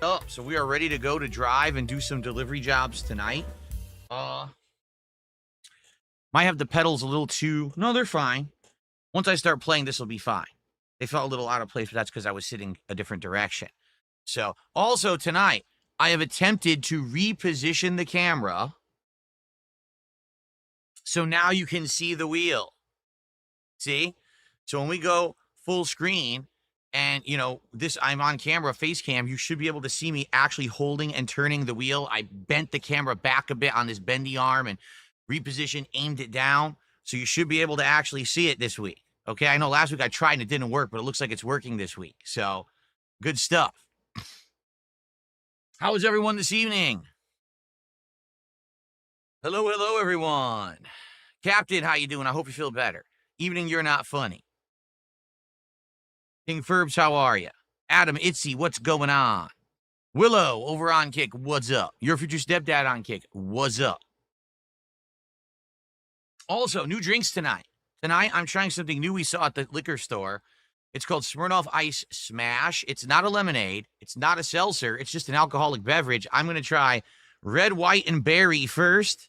Oh, so we are ready to go to drive and do some delivery jobs tonight. Might have the pedals a little too... No, they're fine. Once I start playing, this will be fine. They felt a little out of place, but that's because I was sitting a different direction. So, also tonight, I have attempted to reposition the camera so now you can see the wheel. See? So when we go full screen and, I'm on camera, face cam, you should be able to see me actually holding and turning the wheel. I bent the camera back a bit on this bendy arm and repositioned, aimed it down. So you should be able to actually see it this week. Okay, I know last week I tried and it didn't work, but it looks like it's working this week. So, good stuff. How is everyone this evening? Hello, everyone. Captain, how you doing? I hope you feel better. Evening, you're not funny. King Ferbs, how are you? Adam, Itzy, what's going on? Willow, over on Kick, what's up? Your future stepdad on Kick, what's up? Also, new drinks tonight. Tonight, I'm trying something new we saw at the liquor store. It's called Smirnoff Ice Smash. It's not a lemonade. It's not a seltzer. It's just an alcoholic beverage. I'm going to try red, white, and berry first.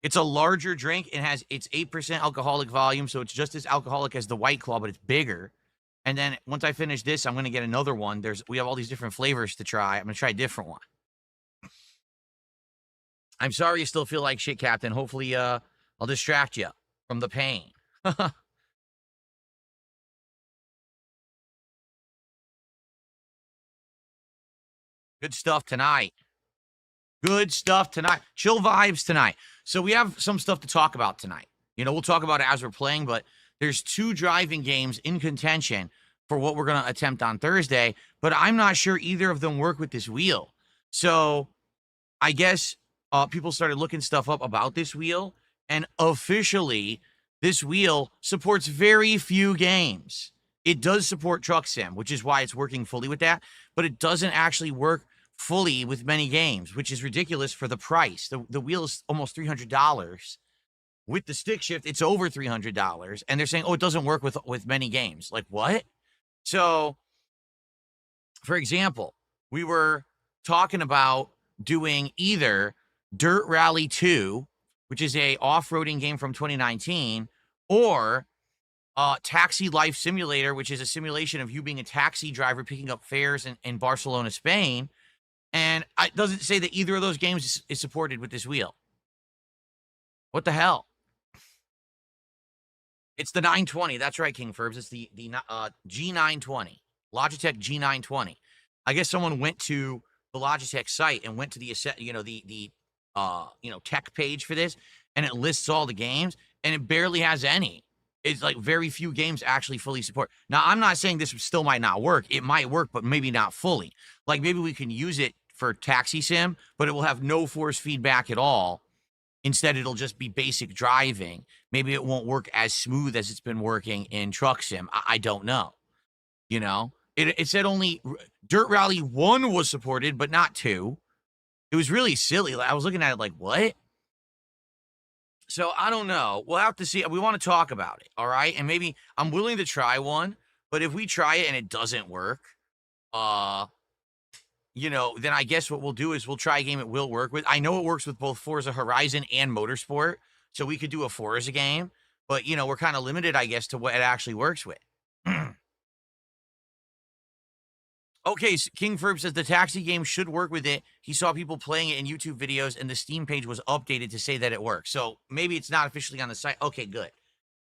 It's a larger drink. It's 8% alcoholic volume, so it's just as alcoholic as the White Claw, but it's bigger. And then once I finish this, I'm going to get another one. We have all these different flavors to try. I'm going to try a different one. I'm sorry you still feel like shit, Captain. Hopefully, I'll distract you from the pain. Good stuff tonight. Good stuff tonight. Chill vibes tonight. So we have some stuff to talk about tonight. We'll talk about it as we're playing, but there's 2 driving games in contention for what we're going to attempt on Thursday, but I'm not sure either of them work with this wheel. So I guess people started looking stuff up about this wheel, and officially, this wheel supports very few games. It does support Truck Sim, which is why it's working fully with that, but it doesn't actually work fully with many games, which is ridiculous for the price. The wheel is almost $300. With the stick shift, it's over $300, and they're saying, oh, it doesn't work with many games. Like, what? So, for example, we were talking about doing either Dirt Rally 2, which is a off-roading game from 2019, or Taxi Life Simulator, which is a simulation of you being a taxi driver picking up fares in Barcelona, Spain. And it doesn't say that either of those games is supported with this wheel. What the hell? It's the 920. That's right, King Ferbs. It's the G920. Logitech G920. I guess someone went to the Logitech site and went to the tech page for this, and it lists all the games, and it barely has any. It's like very few games actually fully support. Now, I'm not saying this still might not work. It might work, but maybe not fully. Like, maybe we can use it for Taxi Sim, but it will have no force feedback at all. Instead, it'll just be basic driving. Maybe it won't work as smooth as it's been working in Truck Sim. I don't know. It said only Dirt Rally 1 was supported, but not 2. It was really silly. I was looking at it like, what? So, I don't know. We'll have to see. We want to talk about it, all right? And maybe I'm willing to try one, but if we try it and it doesn't work, then I guess what we'll do is we'll try a game it will work with. I know it works with both Forza Horizon and Motorsport, so we could do a Forza game, but, we're kind of limited, I guess, to what it actually works with. Okay, so King Ferb says the taxi game should work with it. He saw people playing it in YouTube videos, and the Steam page was updated to say that it works. So maybe it's not officially on the site. Okay, good.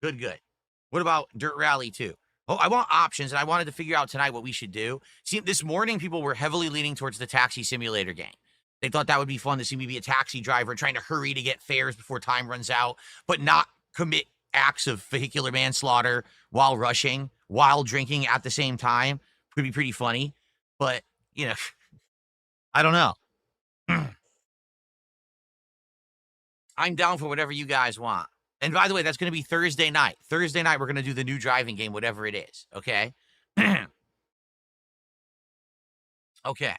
Good. What about Dirt Rally 2? Oh, I want options, and I wanted to figure out tonight what we should do. See, this morning, people were heavily leaning towards the taxi simulator game. They thought that would be fun to see me be a taxi driver trying to hurry to get fares before time runs out, but not commit acts of vehicular manslaughter while rushing, while drinking at the same time. Could be pretty funny. But, I don't know. I'm down for whatever you guys want. And by the way, that's going to be Thursday night. Thursday night, we're going to do the new driving game, whatever it is. Okay? Okay.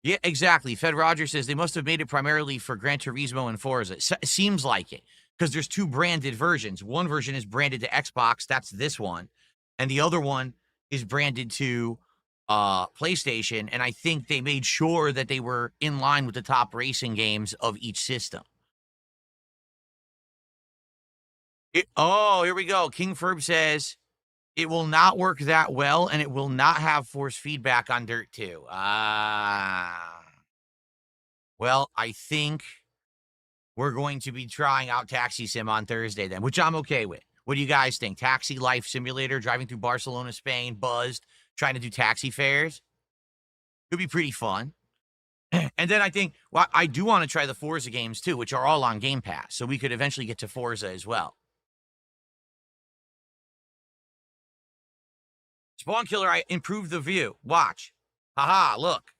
Yeah, exactly. Fed Rogers says they must have made it primarily for Gran Turismo and Forza. Seems like it. Because there's 2 branded versions. One version is branded to Xbox. That's this one. and the other one is branded to PlayStation, and I think they made sure that they were in line with the top racing games of each system. Oh, here we go. King Ferb says it will not work that well, and it will not have force feedback on Dirt 2. Well, I think we're going to be trying out Taxi Sim on Thursday then, which I'm okay with. What do you guys think? Taxi Life Simulator, driving through Barcelona, Spain, buzzed, trying to do taxi fares? Could be pretty fun. And then I think, well, I do want to try the Forza games too, which are all on Game Pass. So we could eventually get to Forza as well. Spawn Killer, I improved the view. Watch. Haha, look.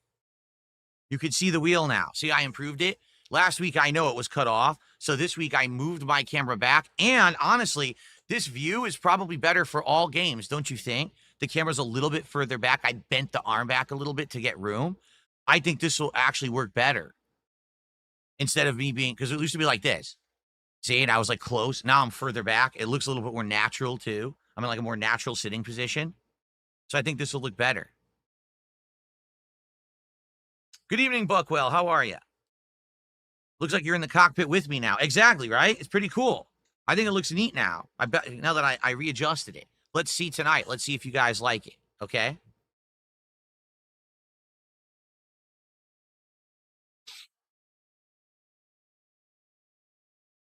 You could see the wheel now. See, I improved it. Last week, I know it was cut off. So this week, I moved my camera back. And honestly, this view is probably better for all games, don't you think? The camera's a little bit further back. I bent the arm back a little bit to get room. I think this will actually work better. Instead of me being, because it used to be like this. See, and I was like close. Now I'm further back. It looks a little bit more natural too. I'm in like a more natural sitting position. So I think this will look better. Good evening, Buckwell. How are you? Looks like you're in the cockpit with me now. Exactly, right? It's pretty cool. I think it looks neat now. I bet now that I readjusted it. Let's see tonight. Let's see if you guys like it. Okay.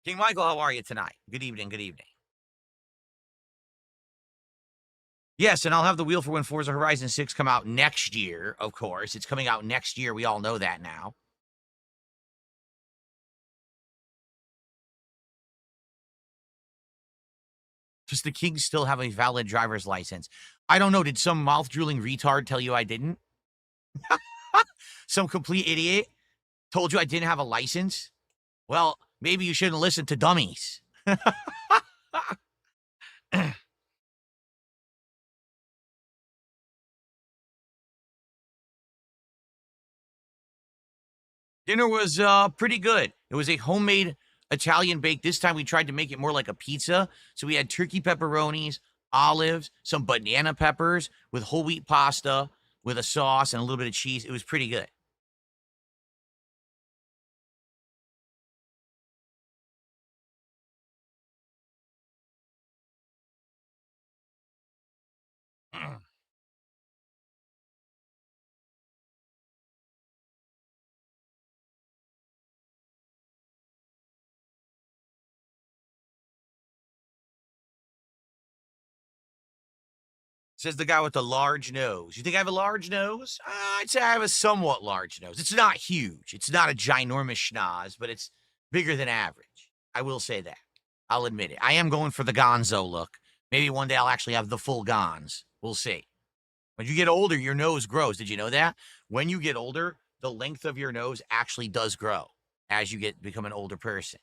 King Michael, how are you tonight? Good evening. Good evening. Yes, and I'll have the wheel for when Forza Horizon 6 come out next year, of course. It's coming out next year. We all know that now. Does the King still have a valid driver's license? I don't know. Did some mouth-drooling retard tell you I didn't? Some complete idiot told you I didn't have a license? Well, maybe you shouldn't listen to dummies. Dinner was pretty good. It was a homemade Italian bake. This time we tried to make it more like a pizza. So we had turkey pepperonis, olives, some banana peppers with whole wheat pasta with a sauce and a little bit of cheese. It was pretty good. Says the guy with the large nose. You think I have a large nose? I'd say I have a somewhat large nose. It's not huge. It's not a ginormous schnoz, but it's bigger than average. I will say that. I'll admit it. I am going for the gonzo look. Maybe one day I'll actually have the full gons. We'll see. When you get older, your nose grows. Did you know that? When you get older, the length of your nose actually does grow as you become an older person.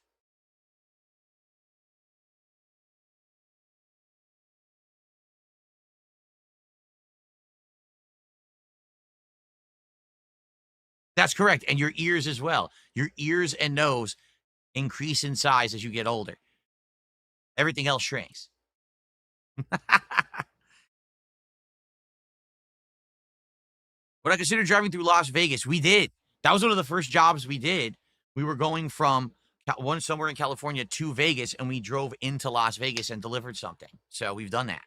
That's correct. And your ears as well. Your ears and nose increase in size as you get older. Everything else shrinks. Would I consider driving through Las Vegas? We did. That was one of the first jobs we did. We were going from one somewhere in California to Vegas, and we drove into Las Vegas and delivered something. So we've done that.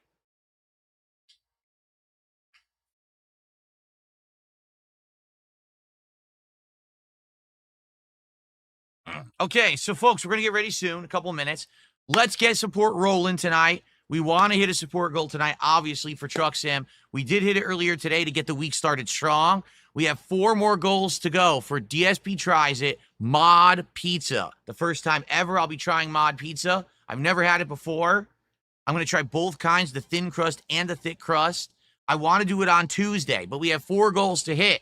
Okay, so folks, we're going to get ready soon, a couple of minutes. Let's get support rolling tonight. We want to hit a support goal tonight, obviously, for Truck Sim. We did hit it earlier today to get the week started strong. We have 4 more goals to go for DSP Tries It Mod Pizza. The first time ever I'll be trying Mod Pizza. I've never had it before. I'm going to try both kinds, the thin crust and the thick crust. I want to do it on Tuesday, but we have 4 goals to hit.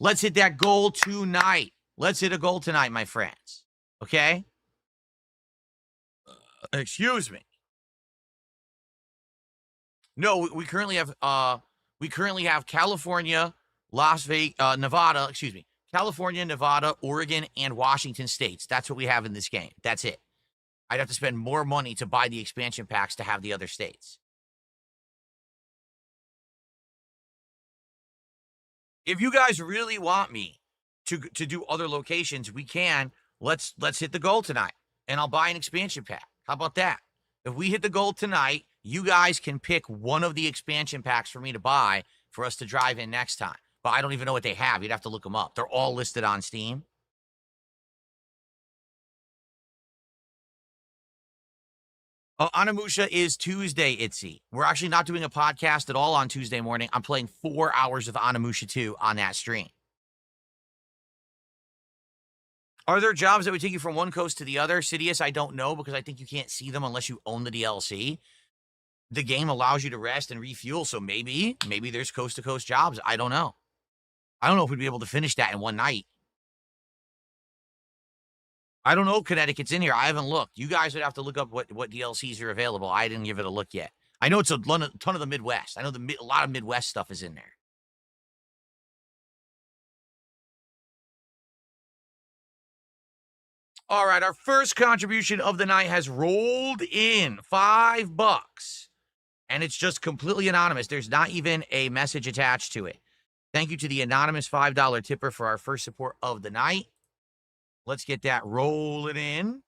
Let's hit that goal tonight. Let's hit a goal tonight, my friends. Okay? Excuse me. No, we currently have California, Las Vegas, Nevada, excuse me. California, Nevada, Oregon, and Washington states. That's what we have in this game. That's it. I'd have to spend more money to buy the expansion packs to have the other states. If you guys really want me to do other locations, we can. Let's hit the goal tonight, and I'll buy an expansion pack. How about that? If we hit the goal tonight, you guys can pick one of the expansion packs for me to buy for us to drive in next time. But I don't even know what they have. You'd have to look them up. They're all listed on Steam. Oh, Onimusha is Tuesday, Itzy. We're actually not doing a podcast at all on Tuesday morning. I'm playing 4 hours of Onimusha 2 on that stream. Are there jobs that would take you from one coast to the other? Sidious, I don't know, because I think you can't see them unless you own the DLC. The game allows you to rest and refuel, so maybe there's coast-to-coast jobs. I don't know. I don't know if we'd be able to finish that in one night. I don't know if Connecticut's in here. I haven't looked. You guys would have to look up what DLCs are available. I didn't give it a look yet. I know it's a ton of the Midwest. I know a lot of Midwest stuff is in there. All right, our first contribution of the night has rolled in $5. And it's just completely anonymous. There's not even a message attached to it. Thank you to the anonymous $5 tipper for our first support of the night. Let's get that rolling in.